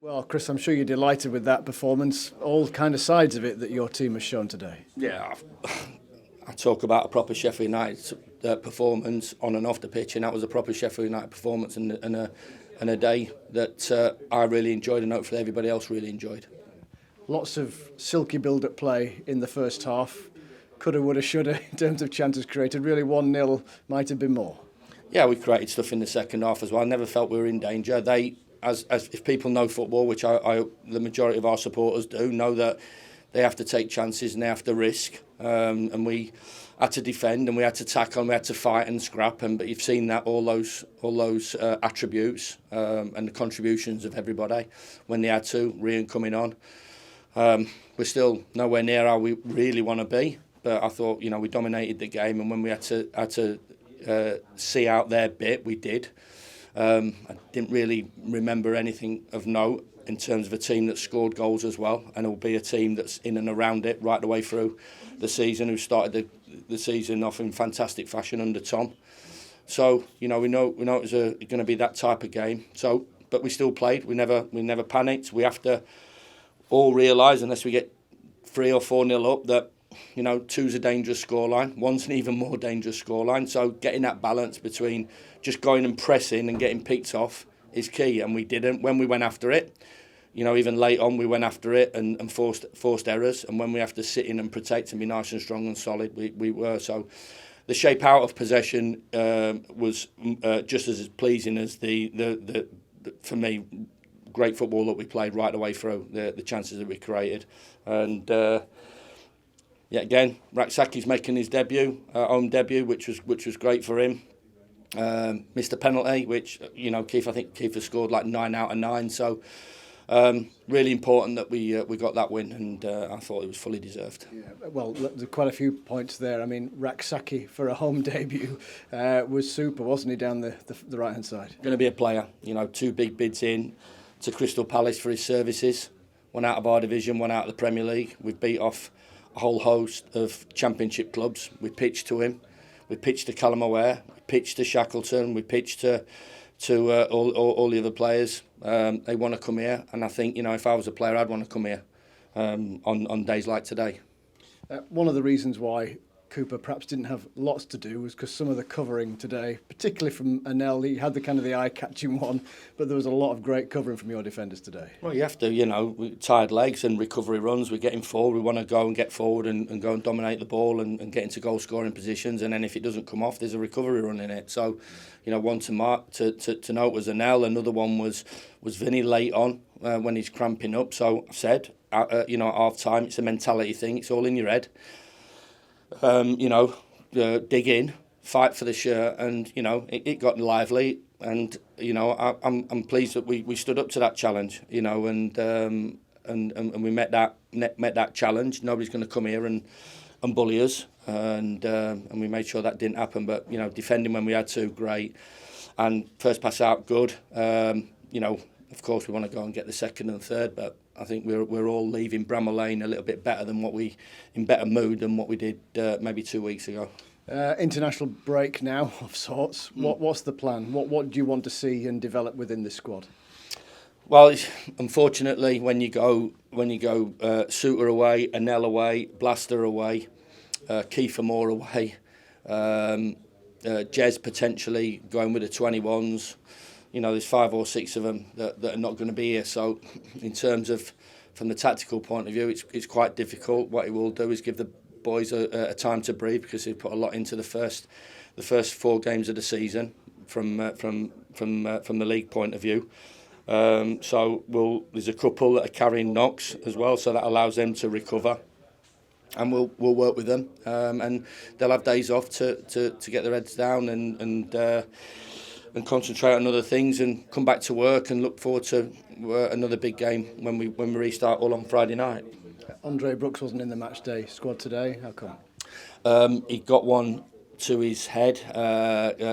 Well, Chris, I'm sure you're delighted with that performance. All kind of sides of it that your team has shown today. Yeah, I talk about a proper Sheffield United performance on and off the pitch, and that was a proper Sheffield United performance and a day that I really enjoyed, and hopefully everybody else really enjoyed. Lots of silky build-up play in the first half. Coulda, woulda, shoulda in terms of chances created. Really 1-0 might have been more. Yeah, we created stuff in the second half as well. I never felt we were in danger. As if people know football, which the majority of our supporters do, know that they have to take chances and they have to risk. And we had to defend and we had to tackle and we had to fight and scrap. But you've seen that all those attributes and the contributions of everybody when they had to. Rian coming on, we're still nowhere near how we really want to be. But I thought we dominated the game, and when we had to see out their bit, we did. I didn't really remember anything of note in terms of a team that scored goals as well, and it will be a team that's in and around it right the way through the season, who started the season off in fantastic fashion under Tom. So we know it was going to be that type of game. So, but we still played. We never panicked. We have to all realise, unless we get 3 or 4-0 up, that 2's a dangerous scoreline. 1's an even more dangerous scoreline. So getting that balance between just going and pressing and getting picked off is key, and we didn't. When we went after it, even late on, we went after it and forced errors. And when we have to sit in and protect and be nice and strong and solid, we were. So the shape out of possession was just as pleasing as the for me, great football that we played right the way through, the chances that we created. And yeah, again, Raksaki's making his debut, home debut, which was great for him. Missed a penalty, which Keith, I think Keith has scored like 9 out of 9. So really important that we got that win, and I thought it was fully deserved. Yeah, well, there's quite a few points there. I mean, Raksaki for a home debut was super, wasn't he, down the right hand side? Going to be a player. 2 big bids in to Crystal Palace for his services. 1 out of our division, 1 out of the Premier League. We've beat off a whole host of Championship clubs. We pitched to him. We pitched to Callum O'Hare. We pitched to Shackleton. We pitched to all the other players. They want to come here, and I think if I was a player, I'd want to come here on days like today. One of the reasons why Cooper perhaps didn't have lots to do was because some of the covering today, particularly from Anel, he had the eye-catching one, but there was a lot of great covering from your defenders today. Well, you have to, tired legs and recovery runs. We're getting forward. We want to go and get forward and go and dominate the ball and get into goal-scoring positions. And then if it doesn't come off, there's a recovery run in it. So, one to note was Anel. Another one was Vinny late on when he's cramping up. So I've said, at half-time, it's a mentality thing. It's all in your head. Dig in, fight for the shirt, and it got lively, and I'm pleased that we stood up to that challenge, and we met that challenge. Nobody's going to come here and bully us, and we made sure that didn't happen. But defending when we had to, great, and first pass out, good. Of course we want to go and get the second and third, but I think we're all leaving Bramall Lane a little bit better in better mood than what we did maybe 2 weeks ago. International break now of sorts. What's the plan? What do you want to see and develop within this squad? Well, unfortunately, when you go Suter away, Anel away, Blaster away, Kiefer Moore away, Jez potentially going with the 21s. There's 5 or 6 of them that are not going to be here. So, in terms of from the tactical point of view, it's quite difficult. What he will do is give the boys a time to breathe, because they put a lot into the first 4 games of the season from the league point of view. So there's a couple that are carrying knocks as well, so that allows them to recover. And we'll work with them, and they'll have days off to get their heads down and concentrate on other things and come back to work and look forward to another big game when we restart all on Friday night. Andre Brooks wasn't in the match day squad today. How come? He got one to his head,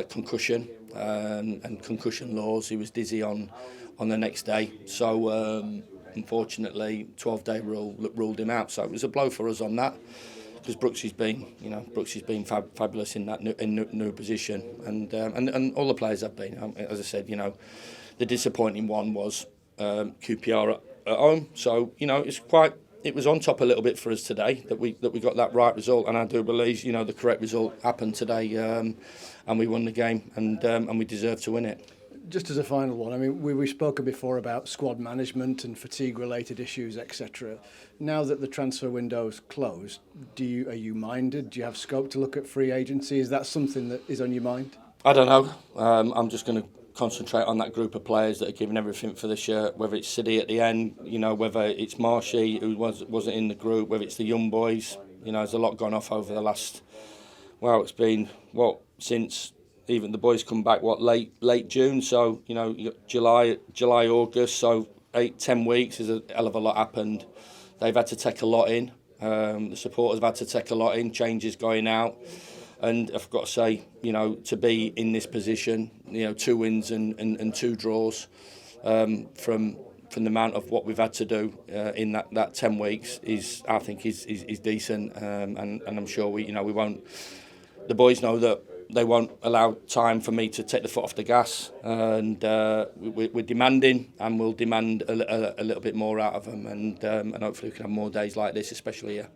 concussion and concussion laws. He was dizzy on the next day. So unfortunately, 12-day rule ruled him out. So it was a blow for us on that, because Brooks has been fabulous in that new position, and all the players have been. As I said, the disappointing one was QPR at home. So it was on top a little bit for us today that we got that right result, and I do believe the correct result happened today, and we won the game, and we deserve to win it. Just as a final one, I mean, we've spoken before about squad management and fatigue-related issues, etc. Now that the transfer window's closed, are you minded? Do you have scope to look at free agency? Is that something that is on your mind? I don't know. I'm just going to concentrate on that group of players that are giving everything for the shirt, whether it's City at the end, whether it's Marshy, who wasn't in the group, whether it's the young boys. There's a lot gone off over the last, it's been, since even the boys come back, late June, so, July, August, so 8-10 weeks, there's a hell of a lot happened. They've had to take a lot in. The supporters have had to take a lot in, changes going out. And I've got to say, to be in this position, 2 wins and 2 draws from the amount of what we've had to do in that 10 weeks I think is decent, and I'm sure we won't. The boys know that they won't allow time for me to take the foot off the gas, and we're demanding, and we'll demand a little bit more out of them, and hopefully we can have more days like this, especially here.